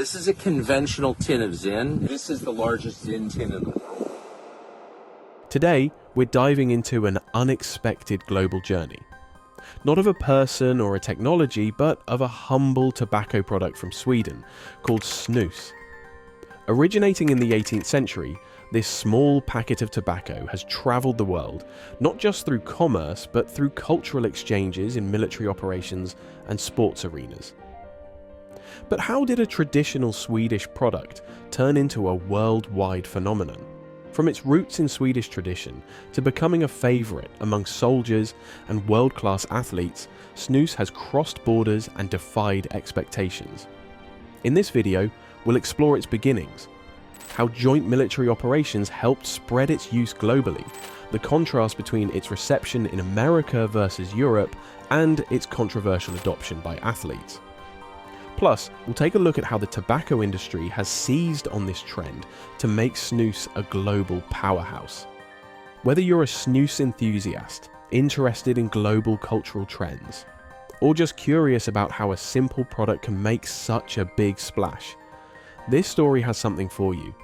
This is a conventional tin of Zin. This is the largest Zin tin in the world. Today, we're diving into an unexpected global journey. Not of a person or a technology, but of a humble tobacco product from Sweden called snus. Originating in the 18th century, this small packet of tobacco has travelled the world, not just through commerce, but through cultural exchanges in military operations and sports arenas. But how did a traditional Swedish product turn into a worldwide phenomenon? From its roots in Swedish tradition to becoming a favourite among soldiers and world-class athletes, snus has crossed borders and defied expectations. In this video, we'll explore its beginnings, how joint military operations helped spread its use globally, the contrast between its reception in America versus Europe, and its controversial adoption by athletes. Plus, we'll take a look at how the tobacco industry has seized on this trend to make snus a global powerhouse. Whether you're a snus enthusiast, interested in global cultural trends, or just curious about how a simple product can make such a big splash, this story has something for you.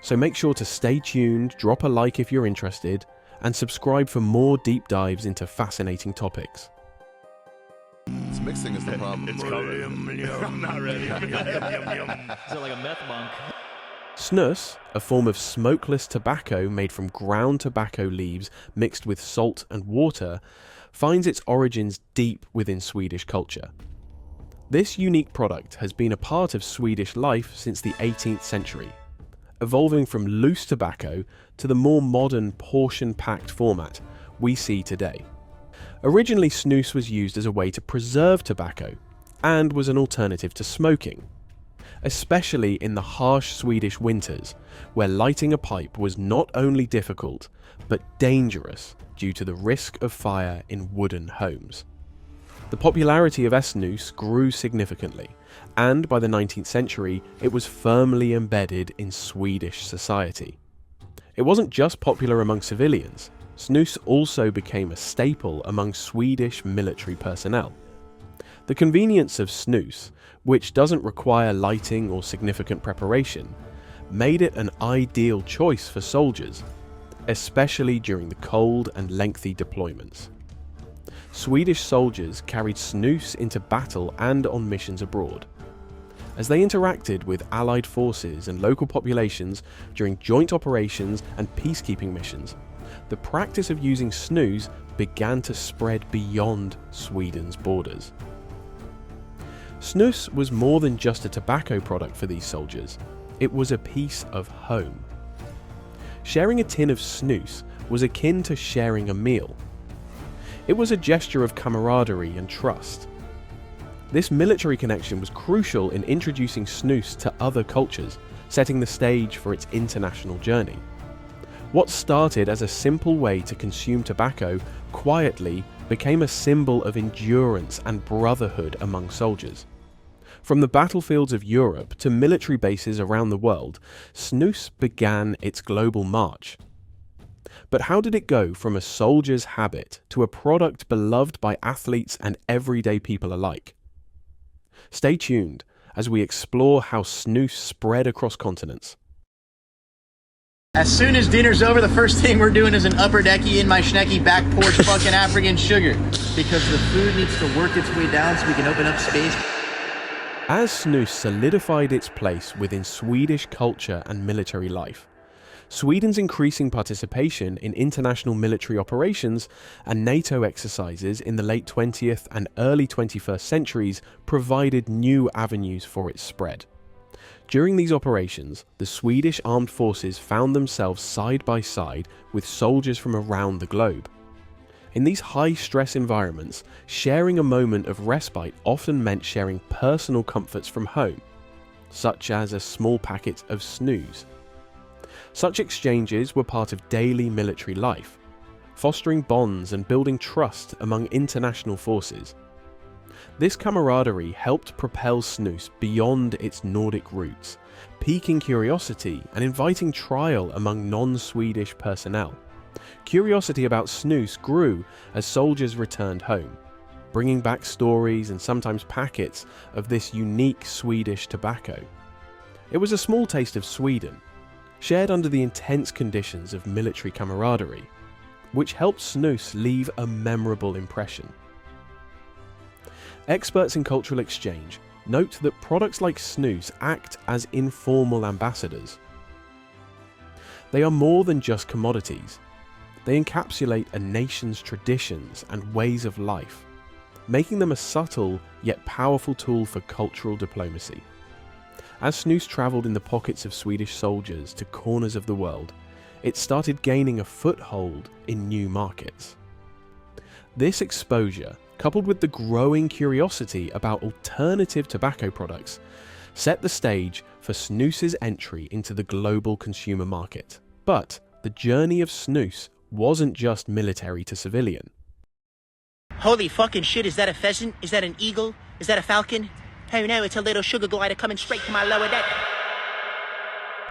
So make sure to stay tuned, drop a like if you're interested, and subscribe for more deep dives into fascinating topics. It's mixing is the problem. It's covered. I'm not ready. Is it like a meth monk? Snus, a form of smokeless tobacco made from ground tobacco leaves mixed with salt and water, finds its origins deep within Swedish culture. This unique product has been a part of Swedish life since the 18th century, evolving from loose tobacco to the more modern portion-packed format we see today. Originally, snus was used as a way to preserve tobacco and was an alternative to smoking, especially in the harsh Swedish winters, where lighting a pipe was not only difficult, but dangerous due to the risk of fire in wooden homes. The popularity of snus grew significantly, and by the 19th century, it was firmly embedded in Swedish society. It wasn't just popular among civilians. Snus also became a staple among Swedish military personnel. The convenience of snus, which doesn't require lighting or significant preparation, made it an ideal choice for soldiers, especially during the cold and lengthy deployments. Swedish soldiers carried snus into battle and on missions abroad. As they interacted with Allied forces and local populations during joint operations and peacekeeping missions, the practice of using snus began to spread beyond Sweden's borders. Snus was more than just a tobacco product for these soldiers, it was a piece of home. Sharing a tin of snus was akin to sharing a meal. It was a gesture of camaraderie and trust. This military connection was crucial in introducing snus to other cultures, setting the stage for its international journey. What started as a simple way to consume tobacco quietly became a symbol of endurance and brotherhood among soldiers. From the battlefields of Europe to military bases around the world, snus began its global march. But how did it go from a soldier's habit to a product beloved by athletes and everyday people alike? Stay tuned as we explore how snus spread across continents. As soon as dinner's over, the first thing we're doing is an upper decky in my schnecky back porch fucking African sugar. Because the food needs to work its way down so we can open up space. As snus solidified its place within Swedish culture and military life, Sweden's increasing participation in international military operations and NATO exercises in the late 20th and early 21st centuries provided new avenues for its spread. During these operations, the Swedish armed forces found themselves side by side with soldiers from around the globe. In these high-stress environments, sharing a moment of respite often meant sharing personal comforts from home, such as a small packet of snus. Such exchanges were part of daily military life, fostering bonds and building trust among international forces. This camaraderie helped propel snus beyond its Nordic roots, piquing curiosity and inviting trial among non-Swedish personnel. Curiosity about snus grew as soldiers returned home, bringing back stories and sometimes packets of this unique Swedish tobacco. It was a small taste of Sweden, shared under the intense conditions of military camaraderie, which helped snus leave a memorable impression. Experts in cultural exchange note that products like snus act as informal ambassadors. They are more than just commodities. They encapsulate a nation's traditions and ways of life, making them a subtle yet powerful tool for cultural diplomacy. As snus travelled in the pockets of Swedish soldiers to corners of the world, it started gaining a foothold in new markets. This exposure, coupled with the growing curiosity about alternative tobacco products, set the stage for snus's entry into the global consumer market. But the journey of snus wasn't just military to civilian. Holy fucking shit, is that a pheasant? Is that an eagle? Is that a falcon? Oh no, it's a little sugar glider coming straight to my lower deck.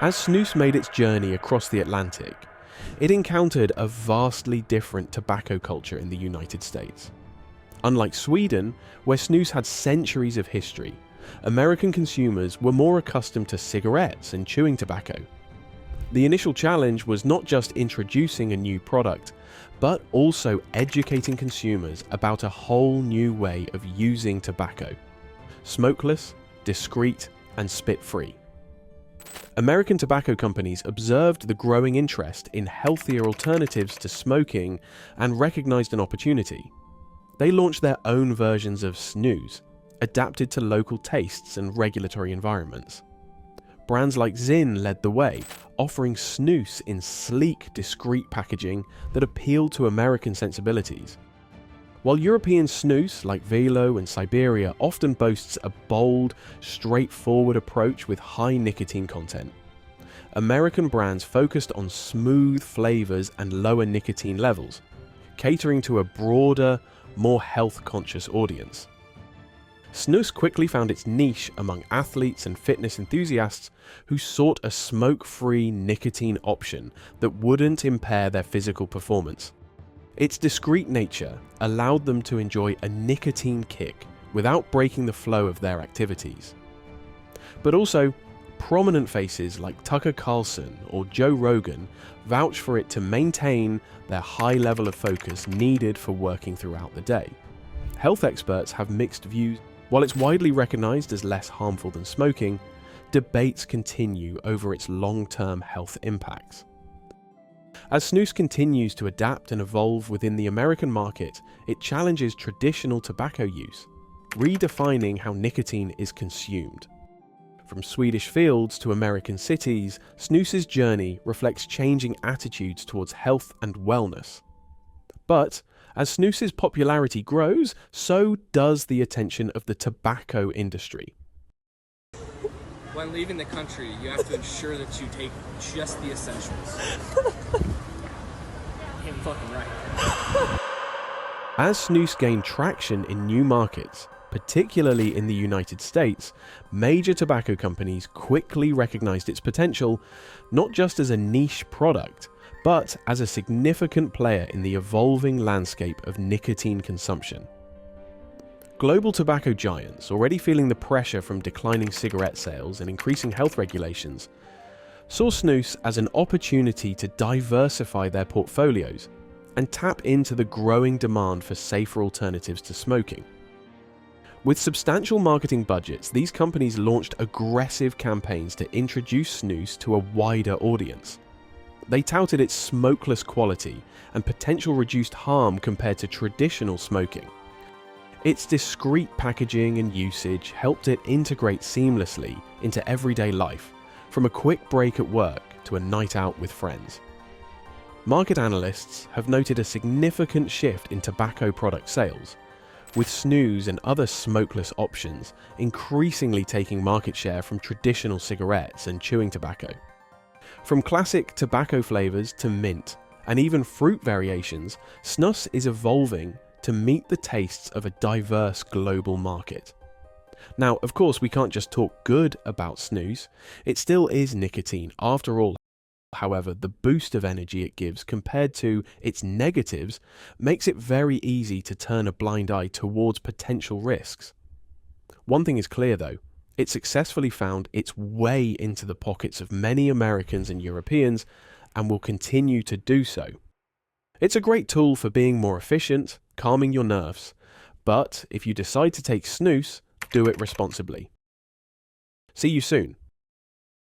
As snus made its journey across the Atlantic, it encountered a vastly different tobacco culture in the United States. Unlike Sweden, where snus had centuries of history, American consumers were more accustomed to cigarettes and chewing tobacco. The initial challenge was not just introducing a new product, but also educating consumers about a whole new way of using tobacco: smokeless, discreet, and spit-free. American tobacco companies observed the growing interest in healthier alternatives to smoking and recognized an opportunity. They launched their own versions of snus, adapted to local tastes and regulatory environments. Brands like Zyn led the way, offering snus in sleek, discreet packaging that appealed to American sensibilities. While European snus, like Velo and Siberia, often boasts a bold, straightforward approach with high nicotine content, American brands focused on smooth flavors and lower nicotine levels, catering to a broader, more health-conscious audience. Snus quickly found its niche among athletes and fitness enthusiasts who sought a smoke-free nicotine option that wouldn't impair their physical performance. Its discreet nature allowed them to enjoy a nicotine kick without breaking the flow of their activities. But also, prominent faces like Tucker Carlson or Joe Rogan vouch for it to maintain their high level of focus needed for working throughout the day. Health experts have mixed views. While it's widely recognized as less harmful than smoking, debates continue over its long-term health impacts. As snus continues to adapt and evolve within the American market, it challenges traditional tobacco use, redefining how nicotine is consumed. From Swedish fields to American cities, snus's journey reflects changing attitudes towards health and wellness. But as snus's popularity grows, so does the attention of the tobacco industry. When leaving the country, you have to ensure that you take just the essentials. You're fucking right. As snus gained traction in new markets, particularly in the United States, major tobacco companies quickly recognized its potential, not just as a niche product, but as a significant player in the evolving landscape of nicotine consumption. Global tobacco giants, already feeling the pressure from declining cigarette sales and increasing health regulations, saw snus as an opportunity to diversify their portfolios and tap into the growing demand for safer alternatives to smoking. With substantial marketing budgets, these companies launched aggressive campaigns to introduce snus to a wider audience. They touted its smokeless quality and potential reduced harm compared to traditional smoking. Its discreet packaging and usage helped it integrate seamlessly into everyday life, from a quick break at work to a night out with friends. Market analysts have noted a significant shift in tobacco product sales, with snus and other smokeless options increasingly taking market share from traditional cigarettes and chewing tobacco. From classic tobacco flavors to mint, and even fruit variations, snus is evolving to meet the tastes of a diverse global market. Now, of course, we can't just talk good about snus. It still is nicotine, after all. However, the boost of energy it gives compared to its negatives makes it very easy to turn a blind eye towards potential risks. One thing is clear though, it successfully found its way into the pockets of many Americans and Europeans and will continue to do so. It's a great tool for being more efficient, calming your nerves, but if you decide to take snus, do it responsibly. See you soon.